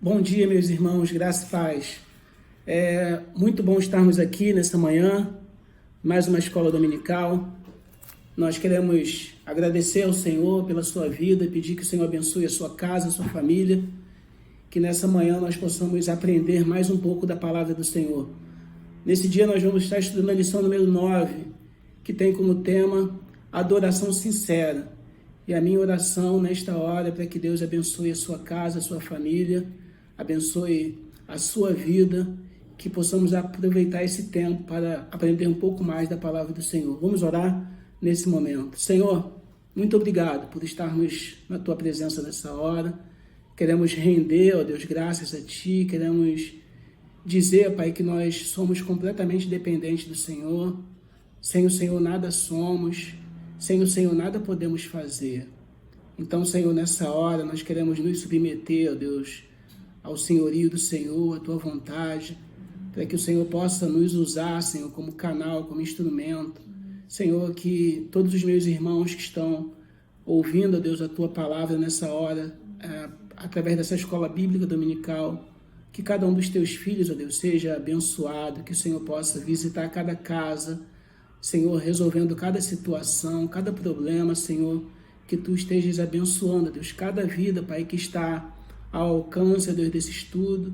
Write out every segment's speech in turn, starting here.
Bom dia, meus irmãos, graça e paz. É muito bom estarmos aqui nessa manhã, mais uma escola dominical. Nós queremos agradecer ao Senhor pela sua vida, pedir que o Senhor abençoe a sua casa, a sua família, que nessa manhã nós possamos aprender mais um pouco da palavra do Senhor. Nesse dia nós vamos estar estudando a lição número 9, que tem como tema adoração sincera. E a minha oração nesta hora é para que Deus abençoe a sua casa, a sua família, abençoe a sua vida, que possamos aproveitar esse tempo para aprender um pouco mais da palavra do Senhor. Vamos orar nesse momento. Senhor, muito obrigado por estarmos na Tua presença nessa hora. Queremos render, ó Deus, graças a Ti. Queremos dizer, Pai, que nós somos completamente dependentes do Senhor. Sem o Senhor nada somos. Sem o Senhor nada podemos fazer. Então, Senhor, nessa hora nós queremos nos submeter, ó Deus, ao senhorio do Senhor, à Tua vontade, para que o Senhor possa nos usar, Senhor, como canal, como instrumento. Senhor, que todos os meus irmãos que estão ouvindo, ó Deus, a Tua palavra nessa hora, através dessa escola bíblica dominical, que cada um dos Teus filhos, ó Deus, seja abençoado, que o Senhor possa visitar cada casa, Senhor, resolvendo cada situação, cada problema, Senhor, que Tu estejas abençoando, ó Deus, cada vida, Pai, que está ao alcance, ó Deus, desse estudo,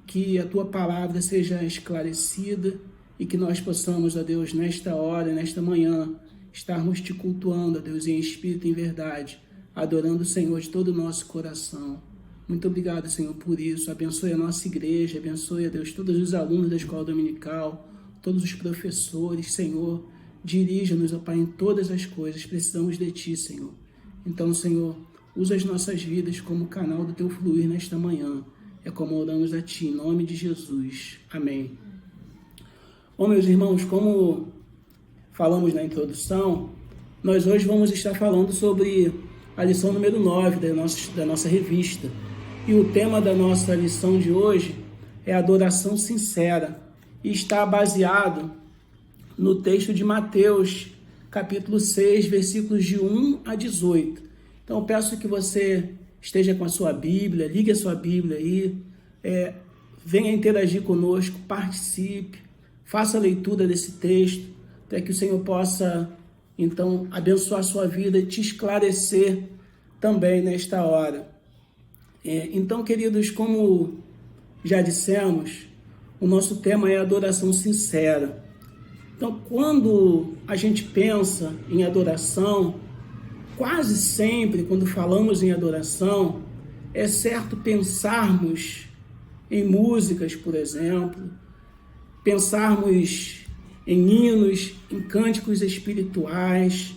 que a Tua palavra seja esclarecida e que nós possamos, ó Deus, nesta hora, nesta manhã, estarmos Te cultuando, ó Deus, em espírito e em verdade, adorando o Senhor de todo o nosso coração. Muito obrigado, Senhor, por isso. Abençoe a nossa igreja, abençoe, ó Deus, todos os alunos da escola dominical, todos os professores, Senhor. Dirija-nos, ó Pai, em todas as coisas. Precisamos de Ti, Senhor. Então, Senhor, usa as nossas vidas como canal do Teu fluir nesta manhã. É como oramos a Ti, em nome de Jesus. Amém. Bom, meus irmãos, como falamos na introdução, nós hoje vamos estar falando sobre a lição número 9 da nossa revista. E o tema da nossa lição de hoje é adoração sincera. E está baseado no texto de Mateus, capítulo 6, versículos de 1 a 18. Então, eu peço que você esteja com a sua Bíblia, ligue a sua Bíblia aí, venha interagir conosco, participe, faça a leitura desse texto, para que o Senhor possa, então, abençoar a sua vida e te esclarecer também nesta hora. Então, queridos, como já dissemos, o nosso tema é adoração sincera. Então, quando a gente pensa em adoração, quase sempre, quando falamos em adoração, é certo pensarmos em músicas, por exemplo, pensarmos em hinos, em cânticos espirituais.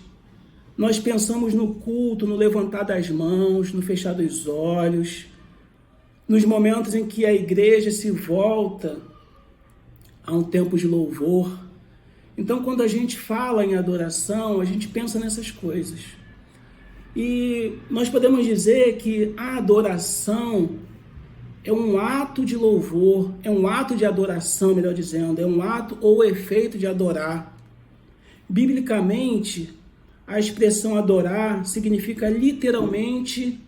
Nós pensamos no culto, no levantar das mãos, no fechar dos olhos, nos momentos em que a igreja se volta a um tempo de louvor. Então, quando a gente fala em adoração, a gente pensa nessas coisas. E nós podemos dizer que a adoração é um ato de louvor, é um ato de adoração, melhor dizendo, é um ato ou efeito de adorar. Biblicamente, a expressão adorar significa literalmente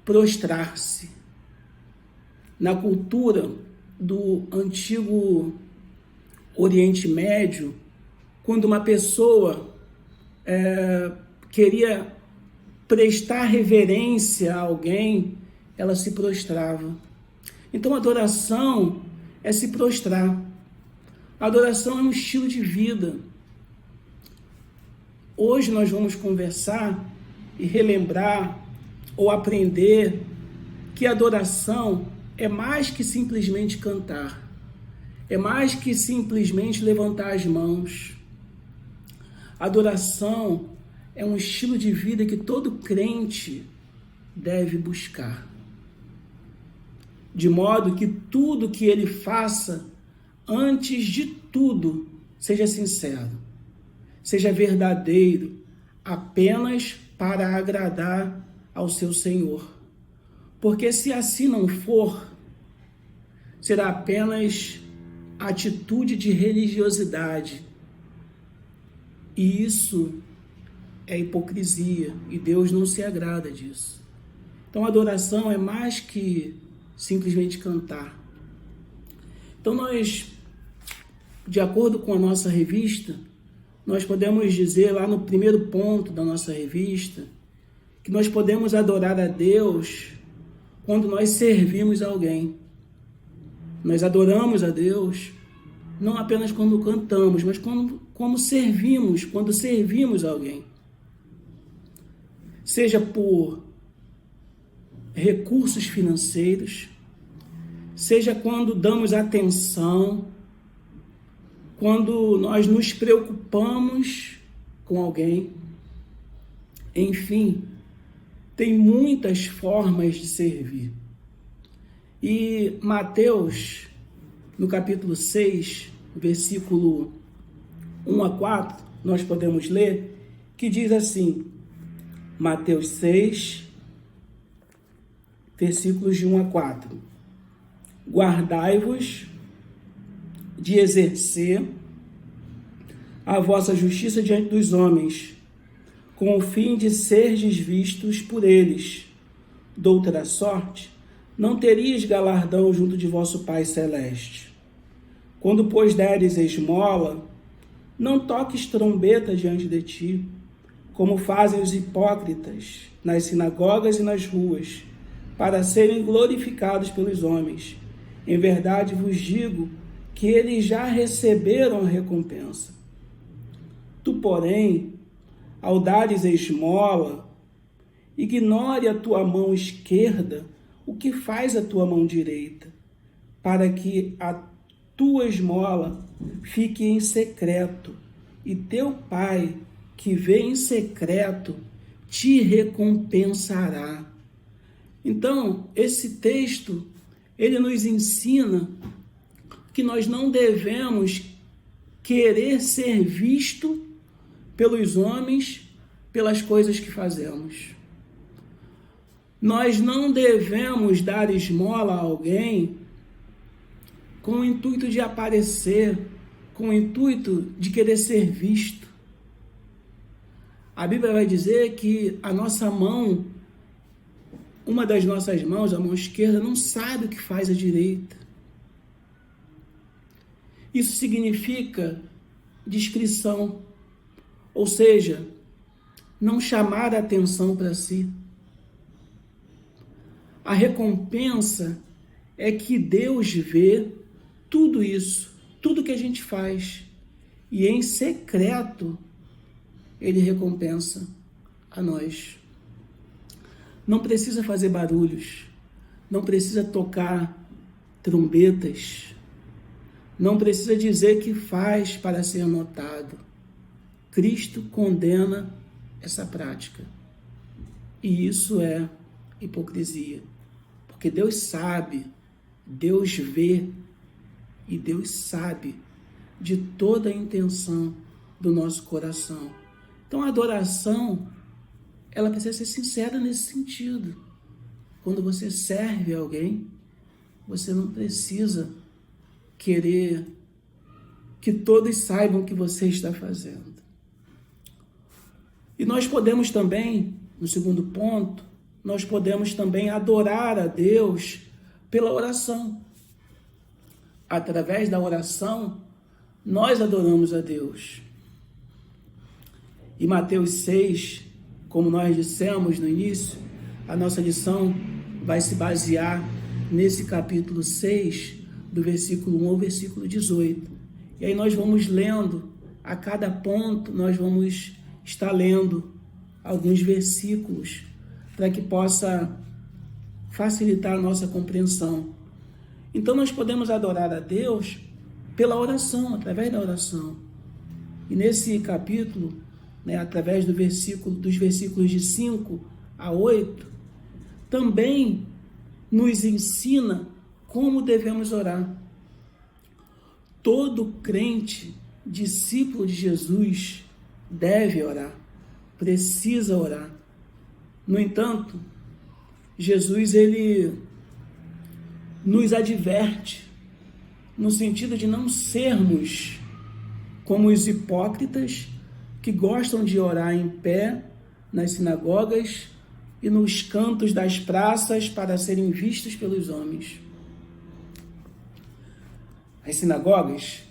prostrar-se. Na cultura do antigo Oriente Médio, quando uma pessoa queria prestar reverência a alguém, ela se prostrava. Então, adoração é se prostrar. A adoração é um estilo de vida. Hoje nós vamos conversar e relembrar ou aprender que a adoração é mais que simplesmente cantar. É mais que simplesmente levantar as mãos. Adoração é um estilo de vida que todo crente deve buscar. De modo que tudo que ele faça, antes de tudo, seja sincero, seja verdadeiro, apenas para agradar ao seu Senhor. Porque se assim não for, será apenas atitude de religiosidade. E isso é hipocrisia, e Deus não se agrada disso. Então, a adoração é mais que simplesmente cantar. Então nós, de acordo com a nossa revista, nós podemos dizer lá no primeiro ponto da nossa revista, que nós podemos adorar a Deus quando nós servimos alguém. Nós adoramos a Deus não apenas quando cantamos, mas quando servimos alguém. Seja por recursos financeiros, seja quando damos atenção, quando nós nos preocupamos com alguém. Enfim, tem muitas formas de servir. E Mateus, no capítulo 6, versículo 1 a 4, nós podemos ler, que diz assim, Mateus 6, versículos de 1 a 4. Guardai-vos de exercer a vossa justiça diante dos homens, com o fim de serdes vistos por eles. Doutra sorte, não teríeis galardão junto de vosso Pai Celeste. Quando, pois, deres esmola, não toques trombeta diante de ti, como fazem os hipócritas nas sinagogas e nas ruas, para serem glorificados pelos homens. Em verdade vos digo que eles já receberam a recompensa. Tu, porém, ao dares esmola, ignore a tua mão esquerda o que faz a tua mão direita, para que a tua esmola fique em secreto, e teu Pai, que vê em secreto, te recompensará. Então, esse texto, ele nos ensina que nós não devemos querer ser visto pelos homens, pelas coisas que fazemos. Nós não devemos dar esmola a alguém com o intuito de aparecer, com o intuito de querer ser visto. A Bíblia vai dizer que a nossa mão, uma das nossas mãos, a mão esquerda, não sabe o que faz a direita. Isso significa discrição, ou seja, não chamar a atenção para si. A recompensa é que Deus vê tudo isso, tudo que a gente faz, e em secreto Ele recompensa a nós. Não precisa fazer barulhos, não precisa tocar trombetas, não precisa dizer que faz para ser notado. Cristo condena essa prática. E isso é hipocrisia. Porque Deus sabe, Deus vê e Deus sabe de toda a intenção do nosso coração. Então a adoração, ela precisa ser sincera nesse sentido. Quando você serve alguém, você não precisa querer que todos saibam o que você está fazendo. E nós podemos também, no segundo ponto, nós podemos também adorar a Deus pela oração. Através da oração, nós adoramos a Deus. E Mateus 6, como nós dissemos no início, a nossa lição vai se basear nesse capítulo 6, do versículo 1 ao versículo 18. E aí nós vamos lendo, a cada ponto nós vamos estar lendo alguns versículos para que possa facilitar a nossa compreensão. Então nós podemos adorar a Deus pela oração, através da oração. E nesse capítulo, através dos versículos de 5 a 8, também nos ensina como devemos orar. Todo crente, discípulo de Jesus, deve orar, precisa orar. No entanto, Jesus, ele nos adverte no sentido de não sermos como os hipócritas que gostam de orar em pé nas sinagogas e nos cantos das praças para serem vistos pelos homens. As sinagogas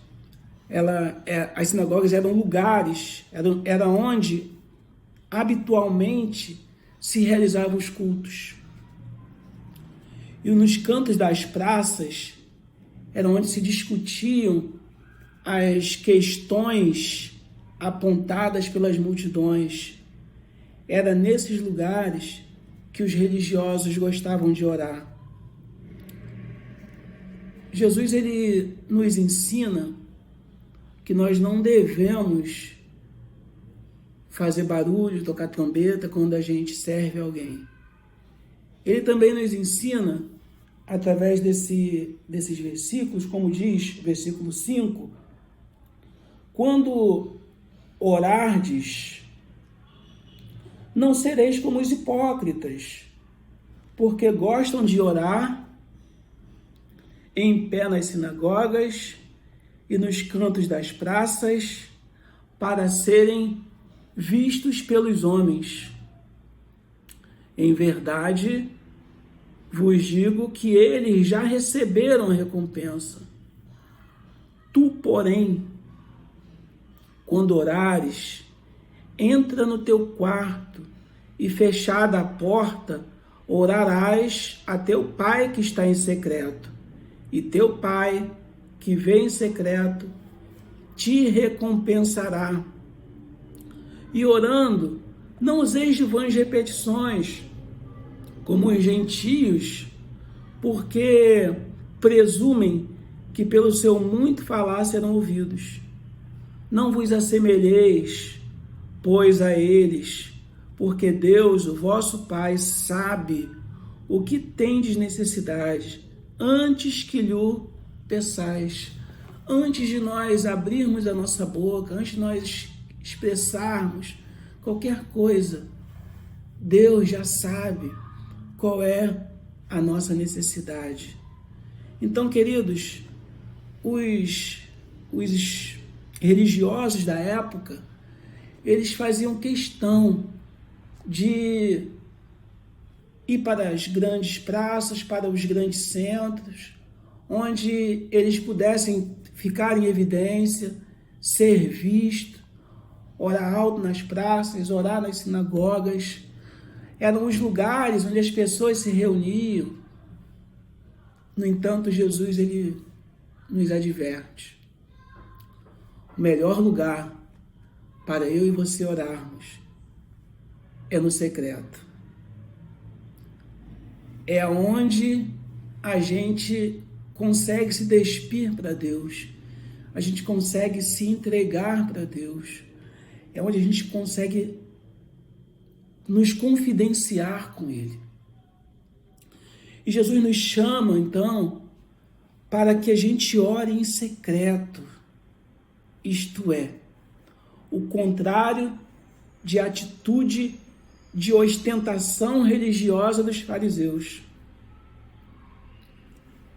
eram lugares, era onde habitualmente se realizavam os cultos. E nos cantos das praças era onde se discutiam as questões apontadas pelas multidões. Era nesses lugares que os religiosos gostavam de orar. Jesus, ele nos ensina que nós não devemos fazer barulho, tocar trombeta quando a gente serve alguém. Ele também nos ensina, através desses versículos, como diz versículo 5, quando orardes, não sereis como os hipócritas, porque gostam de orar em pé nas sinagogas e nos cantos das praças, para serem vistos pelos homens. Em verdade, vos digo que eles já receberam a recompensa. Tu, porém, quando orares, entra no teu quarto e, fechada a porta, orarás a teu Pai que está em secreto. E teu Pai, que vê em secreto, te recompensará. E orando, não useis de vãs repetições, como os gentios, porque presumem que pelo seu muito falar serão ouvidos. Não vos assemelheis, pois, a eles, porque Deus, o vosso Pai, sabe o que tendes necessidade, antes que lhe peçais. Antes de nós abrirmos a nossa boca, antes de nós expressarmos qualquer coisa, Deus já sabe qual é a nossa necessidade. Então, queridos, os religiosos da época, eles faziam questão de ir para as grandes praças, para os grandes centros, onde eles pudessem ficar em evidência, ser visto, orar alto nas praças, orar nas sinagogas. Eram os lugares onde as pessoas se reuniam. No entanto, Jesus, ele nos adverte: o melhor lugar para eu e você orarmos é no secreto. É onde a gente consegue se despir para Deus, a gente consegue se entregar para Deus, é onde a gente consegue nos confidenciar com Ele. E Jesus nos chama, então, para que a gente ore em secreto, isto é, o contrário de atitude de ostentação religiosa dos fariseus.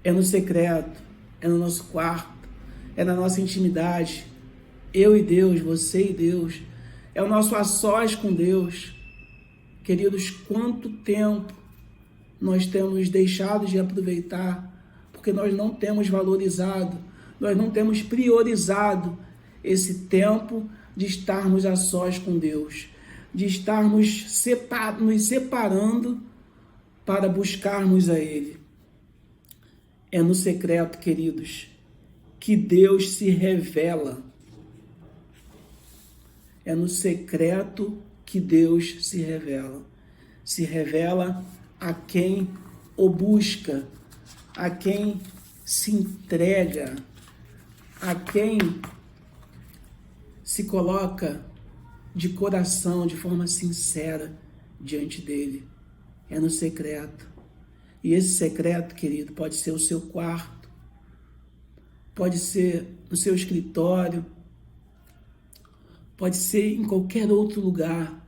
É no secreto, é no nosso quarto, é na nossa intimidade. Eu e Deus, você e Deus. É o nosso a sós com Deus. Queridos, quanto tempo nós temos deixado de aproveitar, porque nós não temos valorizado, nós não temos priorizado esse tempo de estarmos a sós com Deus, de estarmos nos separando para buscarmos a Ele. É no secreto, queridos, que Deus se revela. É no secreto que Deus se revela. Se revela a quem o busca, a quem se entrega, a quem se coloca de coração, de forma sincera diante dele. É no secreto. E esse secreto, querido, pode ser o seu quarto, pode ser no seu escritório, pode ser em qualquer outro lugar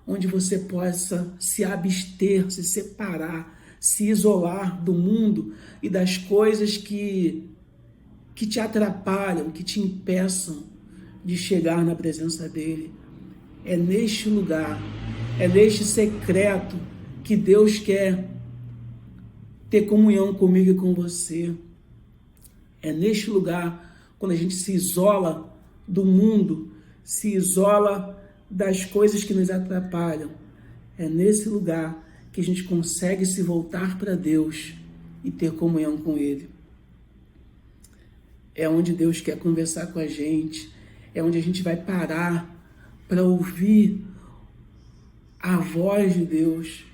onde você possa se abster, se separar, se isolar do mundo e das coisas que te atrapalham, que te impeçam de chegar na presença dele. É neste lugar, é neste secreto que Deus quer ter comunhão comigo e com você. É neste lugar, quando a gente se isola do mundo, se isola das coisas que nos atrapalham, é nesse lugar que a gente consegue se voltar para Deus e ter comunhão com Ele. É onde Deus quer conversar com a gente, é onde a gente vai parar para ouvir a voz de Deus.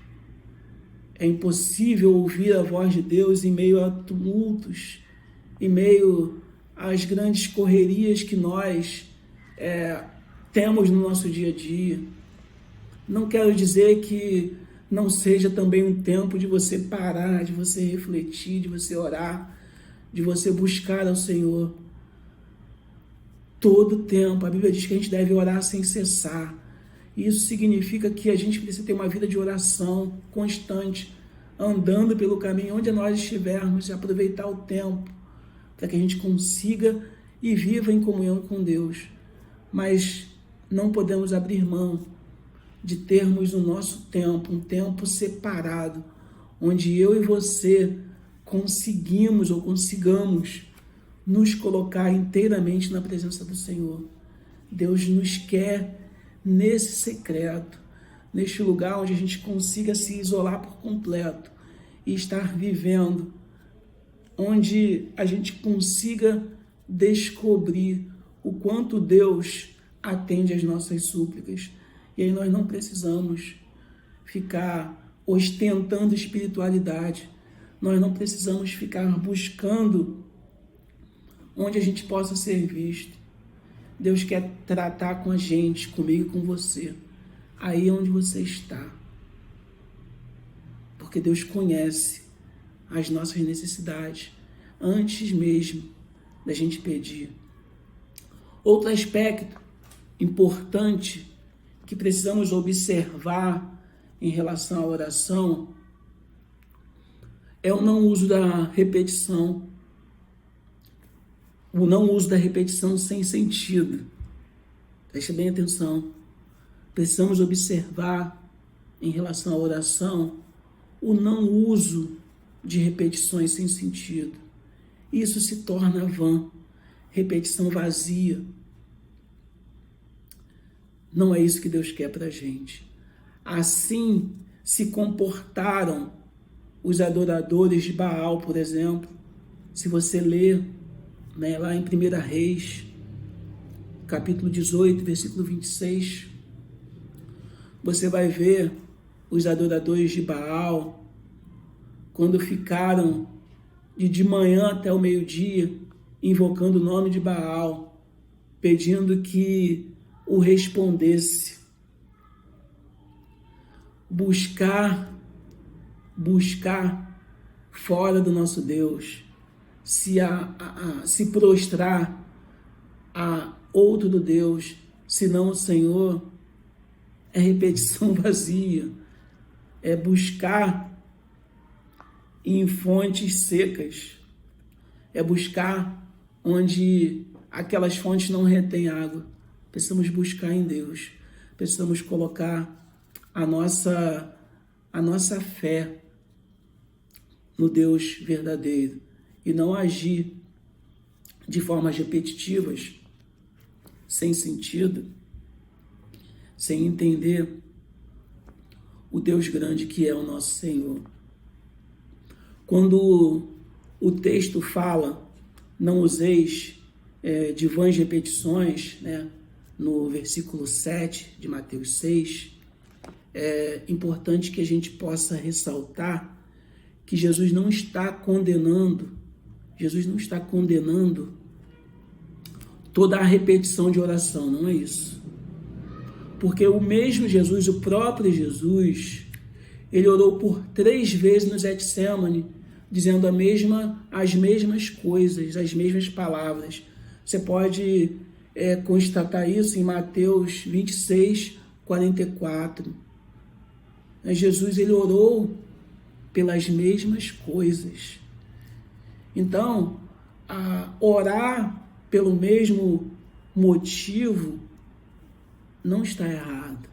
É impossível ouvir a voz de Deus em meio a tumultos, em meio às grandes correrias que nós temos no nosso dia a dia. Não quero dizer que não seja também um tempo de você parar, de você refletir, de você orar, de você buscar ao Senhor. Todo tempo, a Bíblia diz que a gente deve orar sem cessar. Isso significa que a gente precisa ter uma vida de oração constante, andando pelo caminho onde nós estivermos e aproveitar o tempo para que a gente consiga e viva em comunhão com Deus. Mas não podemos abrir mão de termos o nosso tempo, um tempo separado, onde eu e você conseguimos ou consigamos nos colocar inteiramente na presença do Senhor. Deus nos quer nesse secreto, neste lugar onde a gente consiga se isolar por completo e estar vivendo, onde a gente consiga descobrir o quanto Deus atende às nossas súplicas. E aí nós não precisamos ficar ostentando espiritualidade, nós não precisamos ficar buscando onde a gente possa ser visto. Deus quer tratar com a gente, comigo e com você, aí onde você está. Porque Deus conhece as nossas necessidades antes mesmo da gente pedir. Outro aspecto importante que precisamos observar em relação à oração é o não uso da repetição. O não uso da repetição sem sentido. Preste bem atenção. Precisamos observar em relação à oração o não uso de repetições sem sentido. Isso se torna vã, repetição vazia. Não é isso que Deus quer para a gente. Assim se comportaram os adoradores de Baal, por exemplo. Se você ler lá em 1 Reis, capítulo 18, versículo 26, você vai ver os adoradores de Baal, quando ficaram de manhã até o meio-dia, invocando o nome de Baal, pedindo que o respondesse. Buscar fora do nosso Deus, se prostrar a outro do Deus, senão o Senhor, é repetição vazia, é buscar em fontes secas, é buscar onde aquelas fontes não retêm água. Precisamos buscar em Deus, precisamos colocar a nossa fé no Deus verdadeiro e não agir de formas repetitivas, sem sentido, sem entender o Deus grande que é o nosso Senhor. Quando o texto fala, não useis de vãs repetições, no versículo 7 de Mateus 6, é importante que a gente possa ressaltar que Jesus não está condenando toda a repetição de oração, não é isso. Porque o mesmo Jesus, o próprio Jesus, ele orou por 3 vezes no Getsêmani, dizendo as mesmas coisas, as mesmas palavras. Você pode constatar isso em Mateus 26, 44. Jesus, ele orou pelas mesmas coisas. Então, orar pelo mesmo motivo não está errado.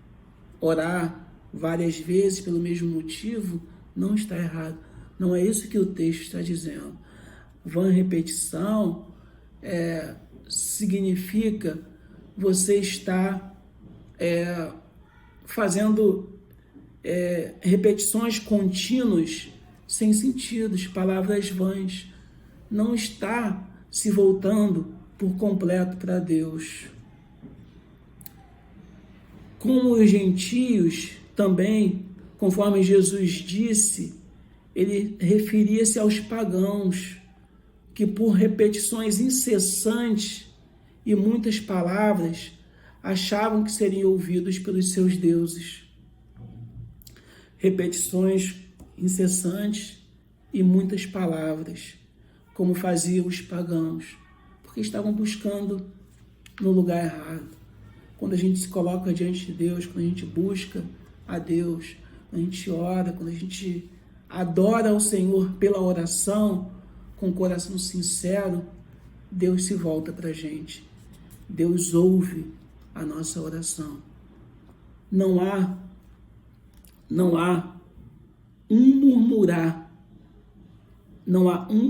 Orar várias vezes pelo mesmo motivo, não está errado. Não é isso que o texto está dizendo. Vã repetição significa você estar fazendo repetições contínuas sem sentidos, palavras vãs. Não está se voltando por completo para Deus. Como os gentios também, conforme Jesus disse, ele referia-se aos pagãos, que por repetições incessantes e muitas palavras, achavam que seriam ouvidos pelos seus deuses. Repetições incessantes e muitas palavras, como faziam os pagãos, porque estavam buscando no lugar errado. Quando a gente se coloca diante de Deus, quando a gente busca a Deus, quando a gente ora, quando a gente adora ao Senhor pela oração, com o coração sincero, Deus se volta para a gente. Deus ouve a nossa oração. Não há um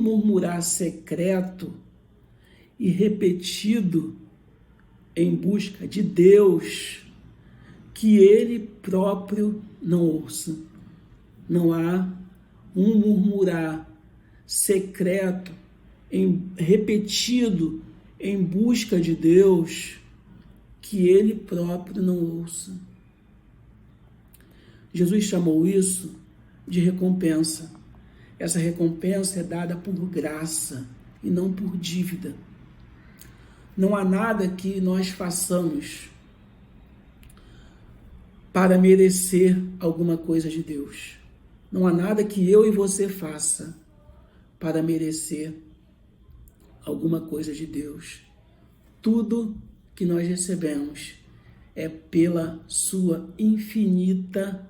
murmurar secreto e repetido em busca de Deus que Ele próprio não ouça. Não há um murmurar secreto, repetido em busca de Deus que Ele próprio não ouça. Jesus chamou isso de recompensa. Essa recompensa é dada por graça e não por dívida. Não há nada que nós façamos para merecer alguma coisa de Deus. Não há nada que eu e você faça para merecer alguma coisa de Deus. Tudo que nós recebemos é pela sua infinita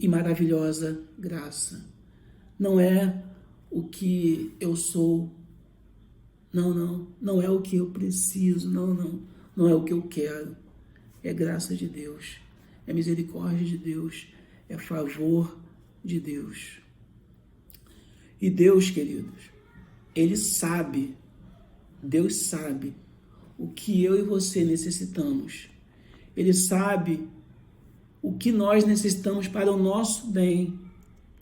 e maravilhosa graça. Não é o que eu sou. Não é o que eu preciso, não é o que eu quero. É graça de Deus, é misericórdia de Deus, é favor de Deus. E Deus, queridos, Deus sabe o que eu e você necessitamos. Ele sabe o que nós necessitamos para o nosso bem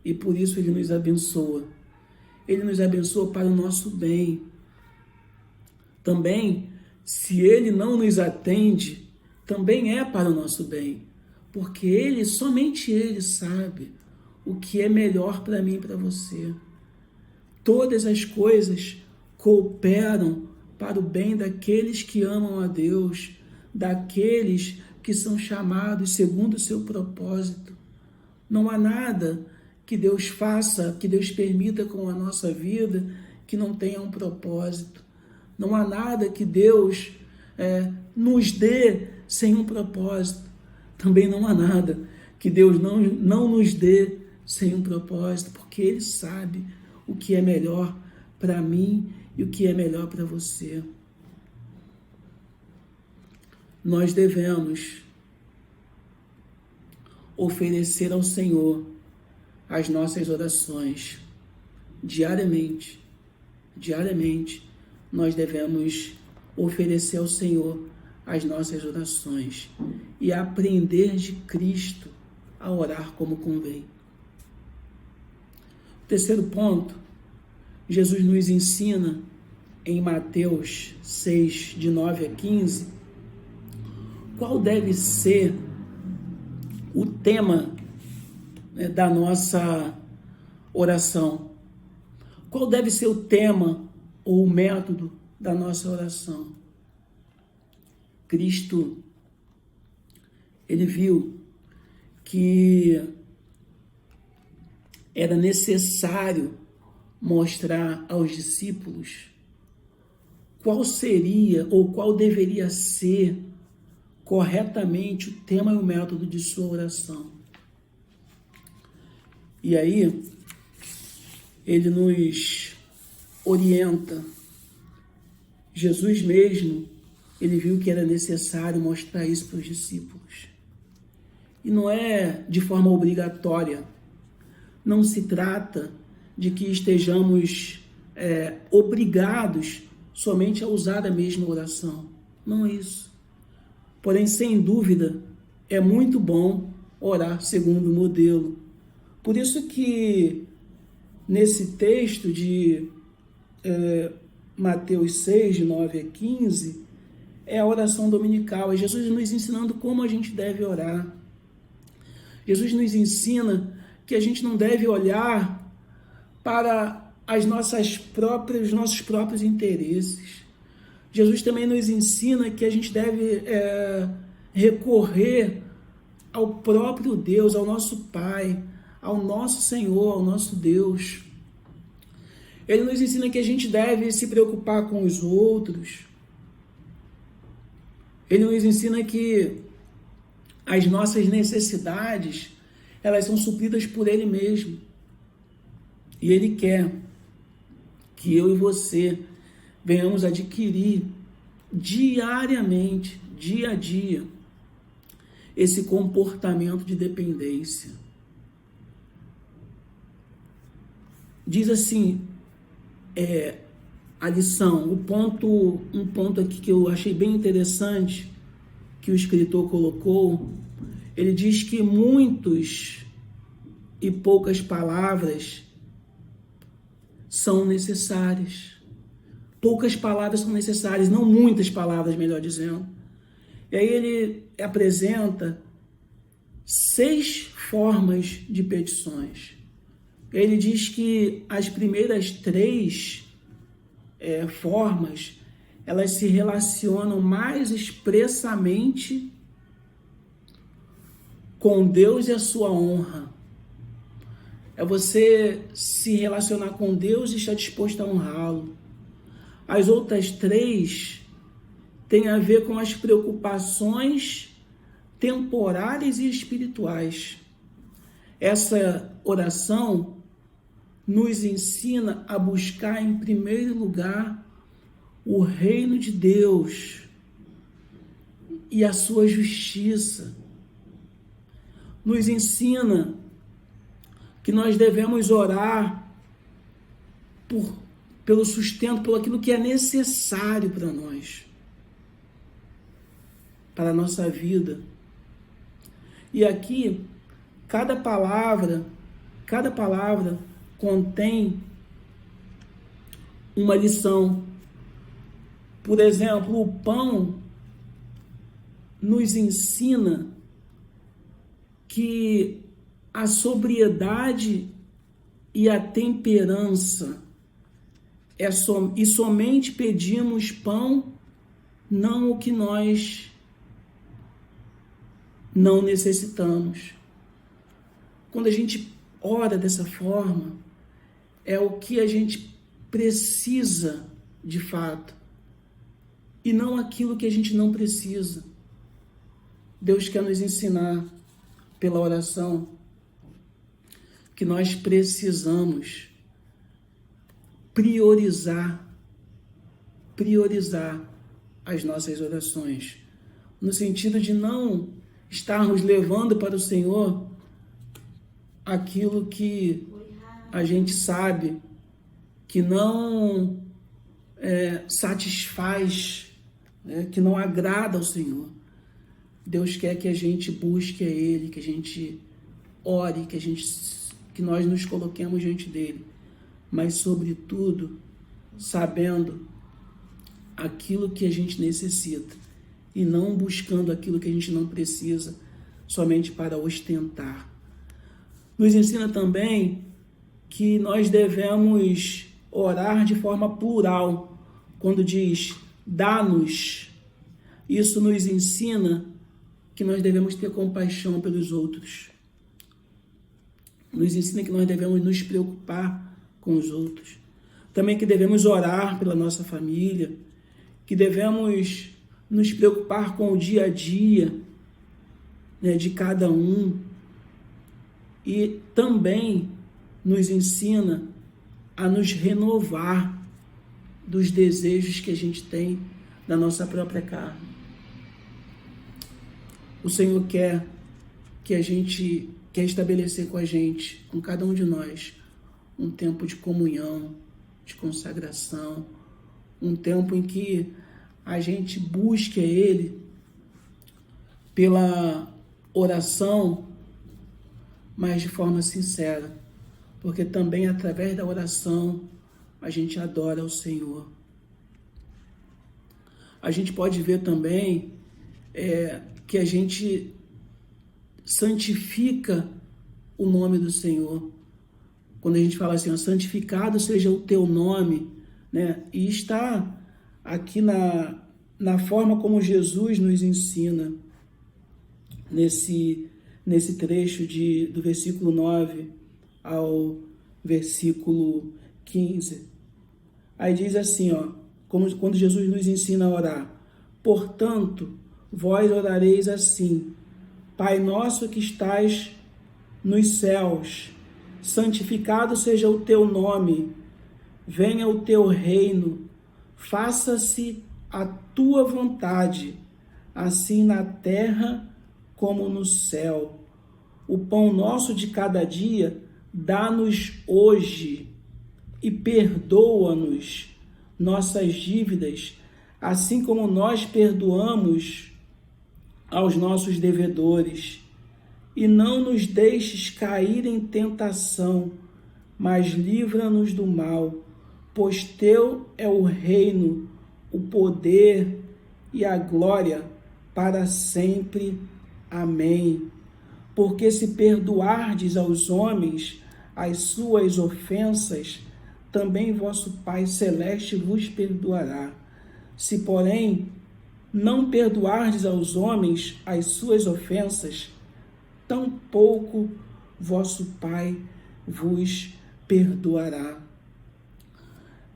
e por isso Ele nos abençoa. Ele nos abençoa para o nosso bem. Também, se Ele não nos atende, também é para o nosso bem, porque somente Ele sabe o que é melhor para mim e para você. Todas as coisas cooperam para o bem daqueles que amam a Deus, daqueles que são chamados segundo o seu propósito. Não há nada que Deus faça, que Deus permita com a nossa vida, que não tenha um propósito. Não há nada que Deus nos dê sem um propósito. Também não há nada que Deus não nos dê sem um propósito, porque Ele sabe o que é melhor para mim e o que é melhor para você. Nós devemos oferecer ao Senhor as nossas orações diariamente. Diariamente, nós devemos oferecer ao Senhor as nossas orações e aprender de Cristo a orar como convém. O terceiro ponto, Jesus nos ensina em Mateus 6, de 9 a 15, qual deve ser o tema da nossa oração. Qual deve ser o tema ou o método da nossa oração? Cristo, Ele viu que era necessário mostrar aos discípulos qual seria ou qual deveria ser corretamente o tema e o método de sua oração. E aí, Ele nos orienta. Jesus mesmo, Ele viu que era necessário mostrar isso para os discípulos. e não é de forma obrigatória. Não se trata de que estejamos obrigados somente a usar a mesma oração. Não é isso. Porém, sem dúvida, é muito bom orar segundo o modelo. Por isso que nesse texto de Mateus 6, de 9 a 15, é a oração dominical. É Jesus nos ensinando como a gente deve orar. Jesus nos ensina que a gente não deve olhar para os nossos próprios interesses. Jesus também nos ensina que a gente deve recorrer ao próprio Deus, ao nosso Pai, ao nosso Senhor, ao nosso Deus. Ele nos ensina que a gente deve se preocupar com os outros. Ele nos ensina que as nossas necessidades, elas são supridas por Ele mesmo. E Ele quer que eu e você venhamos adquirir diariamente, dia a dia, esse comportamento de dependência. Diz assim, a lição, um ponto aqui que eu achei bem interessante, que o escritor colocou, ele diz que muitos e poucas palavras são necessárias. Poucas palavras são necessárias, não muitas palavras, melhor dizendo. E aí ele apresenta 6 formas de petições. Ele diz que as primeiras 3 formas, elas se relacionam mais expressamente com Deus e a sua honra. É você se relacionar com Deus e estar disposto a honrá-lo. As outras 3 têm a ver com as preocupações temporárias e espirituais. Essa oração nos ensina a buscar em primeiro lugar o reino de Deus e a sua justiça. Nos ensina que nós devemos orar pelo sustento, pelo aquilo que é necessário para nós, para a nossa vida. E aqui, cada palavra contém uma lição. Por exemplo, o pão nos ensina que a sobriedade e a temperança e somente pedimos pão, não o que nós não necessitamos. Quando a gente ora dessa forma, é o que a gente precisa de fato, e não aquilo que a gente não precisa. Deus quer nos ensinar pela oração que nós precisamos priorizar as nossas orações, no sentido de não estarmos levando para o Senhor aquilo que a gente sabe que não satisfaz, que não agrada ao Senhor. Deus quer que a gente busque a Ele, que a gente ore, que nós nos coloquemos diante dEle, mas sobretudo sabendo aquilo que a gente necessita e não buscando aquilo que a gente não precisa somente para ostentar. Nos ensina também que nós devemos orar de forma plural. Quando diz dá-nos, isso nos ensina que nós devemos ter compaixão pelos outros. Nos ensina que nós devemos nos preocupar com os outros. Também que devemos orar pela nossa família, que devemos nos preocupar com o dia a dia, de cada um. E também nos ensina a nos renovar dos desejos que a gente tem da nossa própria carne. O Senhor quer que a gente quer estabelecer com a gente, com cada um de nós, um tempo de comunhão, de consagração, um tempo em que a gente busque a Ele pela oração, mas de forma sincera, porque também através da oração a gente adora o Senhor. A gente pode ver também que a gente santifica o nome do Senhor. Quando a gente fala assim, santificado seja o teu nome, né? E está aqui na forma como Jesus nos ensina, nesse trecho do versículo 9 ao versículo 15. Aí diz assim, como quando Jesus nos ensina a orar: portanto, vós orareis assim: Pai nosso que estais nos céus, santificado seja o teu nome, venha o teu reino, faça-se a tua vontade, assim na terra como no céu. O pão nosso de cada dia dá-nos hoje e perdoa-nos nossas dívidas, assim como nós perdoamos aos nossos devedores. E não nos deixes cair em tentação, mas livra-nos do mal, pois teu é o reino, o poder e a glória para sempre. Amém. Porque se perdoardes aos homens as suas ofensas, também vosso Pai Celeste vos perdoará. Se, porém, não perdoardes aos homens as suas ofensas, tampouco vosso Pai vos perdoará.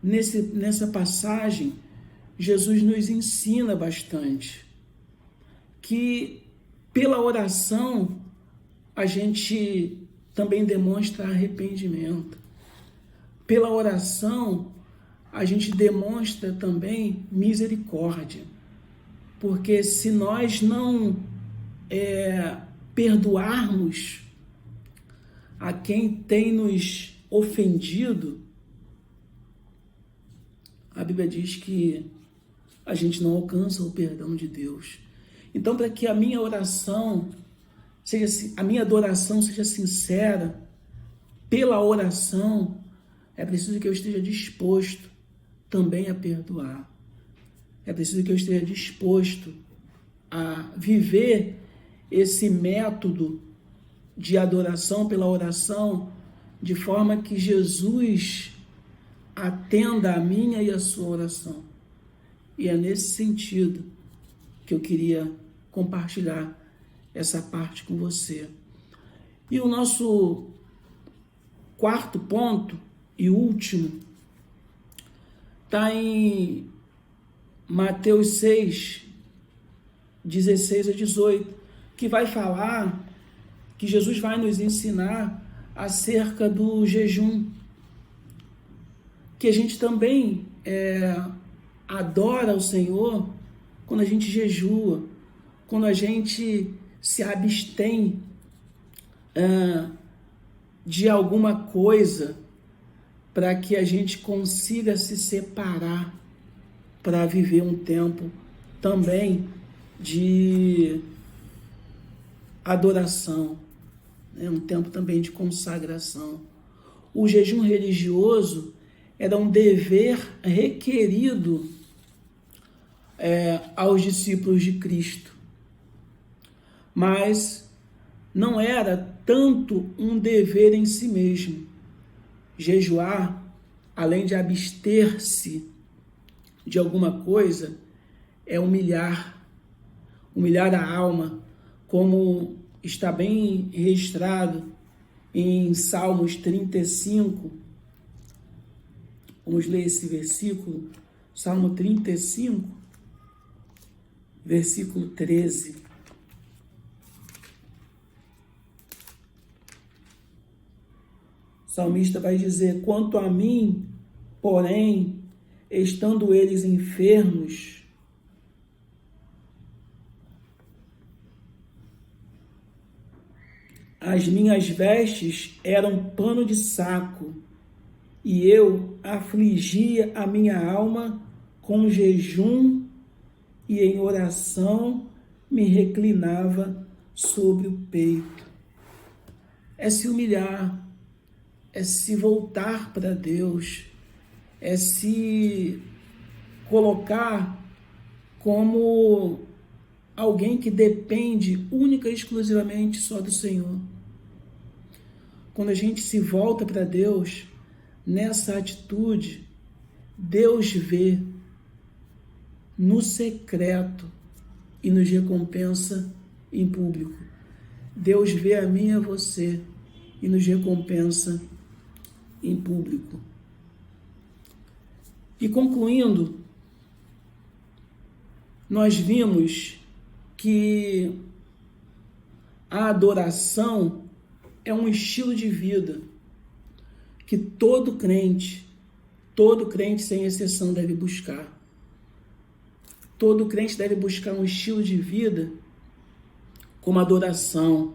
Nessa passagem, Jesus nos ensina bastante que pela oração a gente também demonstra arrependimento. Pela oração a gente demonstra também misericórdia. Porque se nós não perdoarmos a quem tem nos ofendido, a Bíblia diz que a gente não alcança o perdão de Deus. Então, para que a minha oração a minha adoração seja sincera, pela oração, é preciso que eu esteja disposto também a perdoar. É preciso que eu esteja disposto a viver esse método de adoração pela oração, de forma que Jesus atenda a minha e a sua oração. E é nesse sentido que eu queria compartilhar essa parte com você. E o nosso quarto ponto e último está em Mateus 6, 16 a 18, que vai falar, que Jesus vai nos ensinar acerca do jejum, que a gente também adora o Senhor quando a gente jejua, quando a gente se abstém de alguma coisa para que a gente consiga se separar para viver um tempo também de adoração, um tempo também de consagração. O jejum religioso era um dever requerido aos discípulos de Cristo, mas não era tanto um dever em si mesmo. Jejuar, além de abster-se de alguma coisa, é humilhar a alma, como está bem registrado em Salmos 35. Vamos ler esse versículo, Salmo 35, versículo 13. O salmista vai dizer: quanto a mim, porém, estando eles enfermos, As minhas vestes eram pano de saco, e eu afligia a minha alma com jejum e em oração me reclinava sobre o peito. É se humilhar, é se voltar para Deus, é se colocar como alguém que depende única e exclusivamente só do Senhor. Quando a gente se volta para Deus, nessa atitude, Deus vê no secreto e nos recompensa em público. Deus vê a mim e a você e nos recompensa em público. E concluindo, nós vimos que a adoração é um estilo de vida que todo crente sem exceção deve buscar. Todo crente deve buscar um estilo de vida como adoração,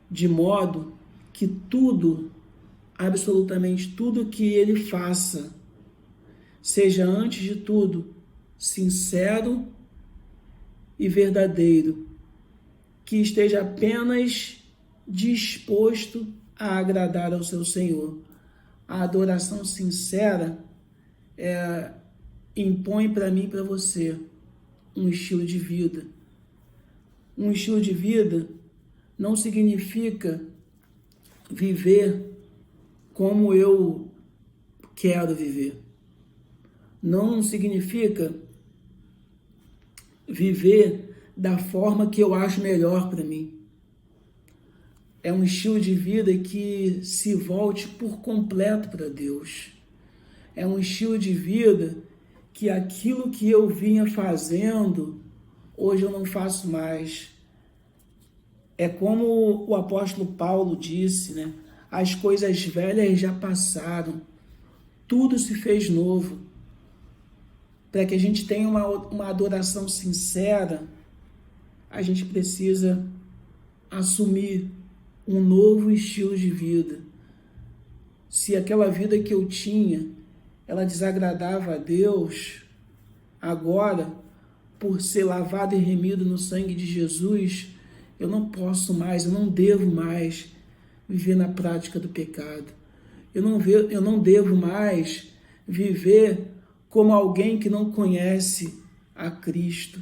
de modo que tudo, absolutamente tudo que ele faça, seja antes de tudo sincero e verdadeiro, que esteja apenas disposto a agradar ao seu Senhor. A adoração sincera impõe para mim e para você um estilo de vida. Um estilo de vida não significa viver como eu quero viver. Não significa viver da forma que eu acho melhor para mim. É um estilo de vida que se volte por completo para Deus. É um estilo de vida que aquilo que eu vinha fazendo, hoje eu não faço mais. É como o apóstolo Paulo disse, né? As coisas velhas já passaram, tudo se fez novo. Para que a gente tenha uma adoração sincera, a gente precisa assumir um novo estilo de vida. Se aquela vida que eu tinha, ela desagradava a Deus, agora, por ser lavado e remido no sangue de Jesus, eu não posso mais, eu não devo mais viver na prática do pecado. Eu não devo mais viver como alguém que não conhece a Cristo.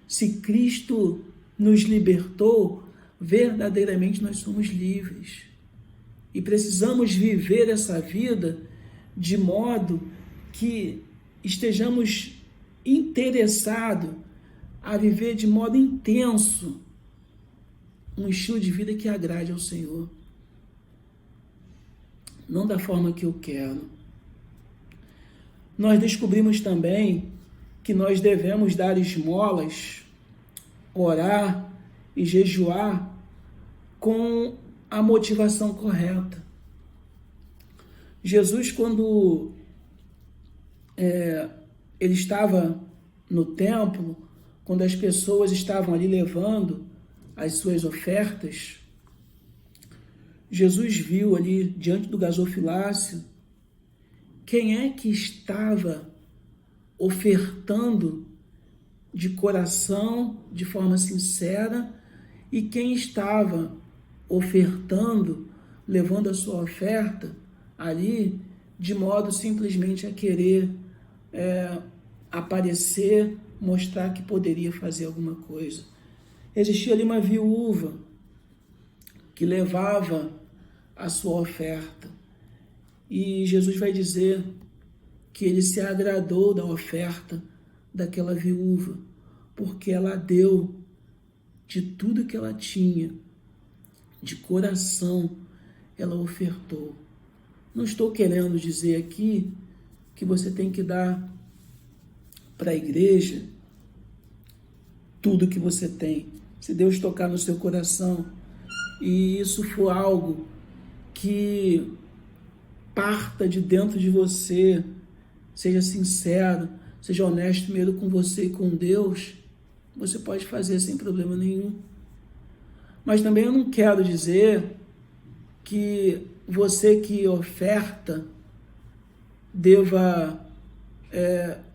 Se Cristo nos libertou, verdadeiramente nós somos livres. E precisamos viver essa vida de modo que estejamos interessados a viver de modo intenso um estilo de vida que agrade ao Senhor. Não da forma que eu quero. Nós descobrimos também que nós devemos dar esmolas, orar e jejuar com a motivação correta. Jesus, quando ele estava no templo, quando as pessoas estavam ali levando as suas ofertas, Jesus viu ali diante do gasofilácio quem é que estava ofertando de coração, de forma sincera, e quem estava ofertando, levando a sua oferta ali, de modo simplesmente a querer aparecer, mostrar que poderia fazer alguma coisa. Existia ali uma viúva que levava a sua oferta. E Jesus vai dizer que ele se agradou da oferta daquela viúva, porque ela deu de tudo que ela tinha, de coração, ela ofertou. Não estou querendo dizer aqui que você tem que dar para a igreja tudo que você tem. Se Deus tocar no seu coração e isso for algo que parta de dentro de você, seja sincero, seja honesto mesmo com você e com Deus, você pode fazer sem problema nenhum. Mas também eu não quero dizer que você que oferta deva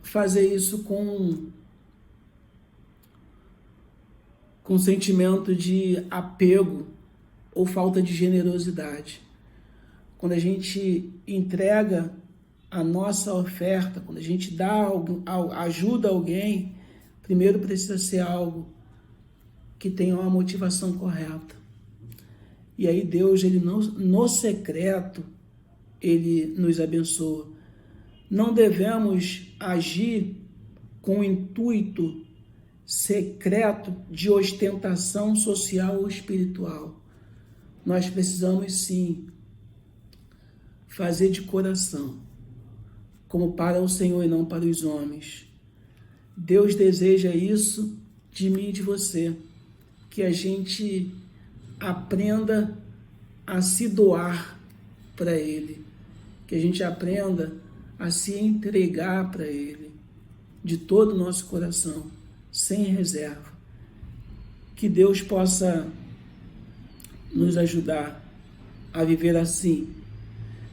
fazer isso com sentimento de apego ou falta de generosidade. Quando a gente entrega a nossa oferta, quando a gente ajuda alguém, primeiro precisa ser algo que tenha uma motivação correta. E aí Deus, ele no secreto, ele nos abençoa. Não devemos agir com o intuito secreto de ostentação social ou espiritual. Nós precisamos sim fazer de coração, como para o Senhor e não para os homens. Deus deseja isso de mim e de você, que a gente aprenda a se doar para Ele, que a gente aprenda a se entregar para Ele, de todo o nosso coração, sem reserva. Que Deus possa nos ajudar a viver assim,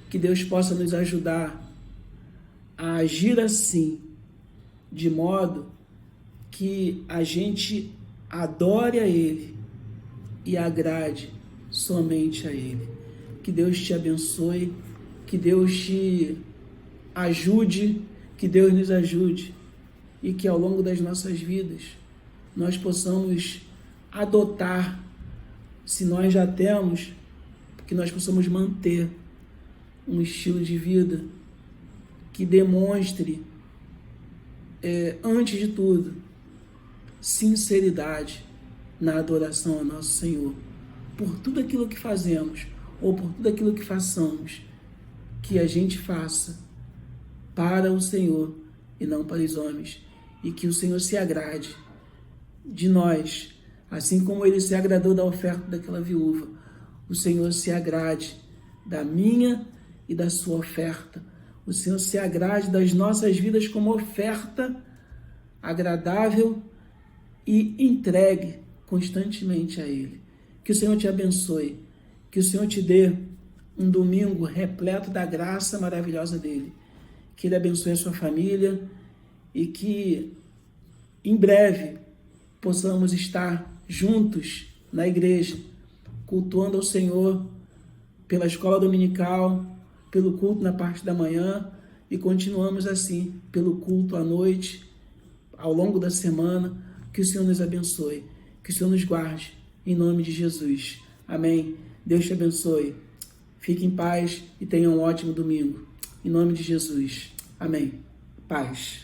que Deus possa nos ajudar a agir assim, de modo que a gente adore a Ele e agrade somente a Ele. Que Deus te abençoe, que Deus te ajude, que Deus nos ajude e que ao longo das nossas vidas nós possamos adotar, se nós já temos, que nós possamos manter um estilo de vida que demonstre, antes de tudo, sinceridade na adoração ao nosso Senhor, por tudo aquilo que fazemos ou por tudo aquilo que façamos, que a gente faça para o Senhor e não para os homens, e que o Senhor se agrade de nós, assim como Ele se agradou da oferta daquela viúva. O Senhor se agrade da minha e da sua oferta. O Senhor se agrade das nossas vidas como oferta agradável e entregue constantemente a Ele. Que o Senhor te abençoe, que o Senhor te dê um domingo repleto da graça maravilhosa dEle, que Ele abençoe a sua família e que em breve possamos estar juntos na igreja, cultuando ao Senhor pela escola dominical, pelo culto na parte da manhã e continuamos assim pelo culto à noite, ao longo da semana. Que o Senhor nos abençoe, que o Senhor nos guarde, em nome de Jesus. Amém. Deus te abençoe. Fique em paz e tenha um ótimo domingo. Em nome de Jesus. Amém. Paz.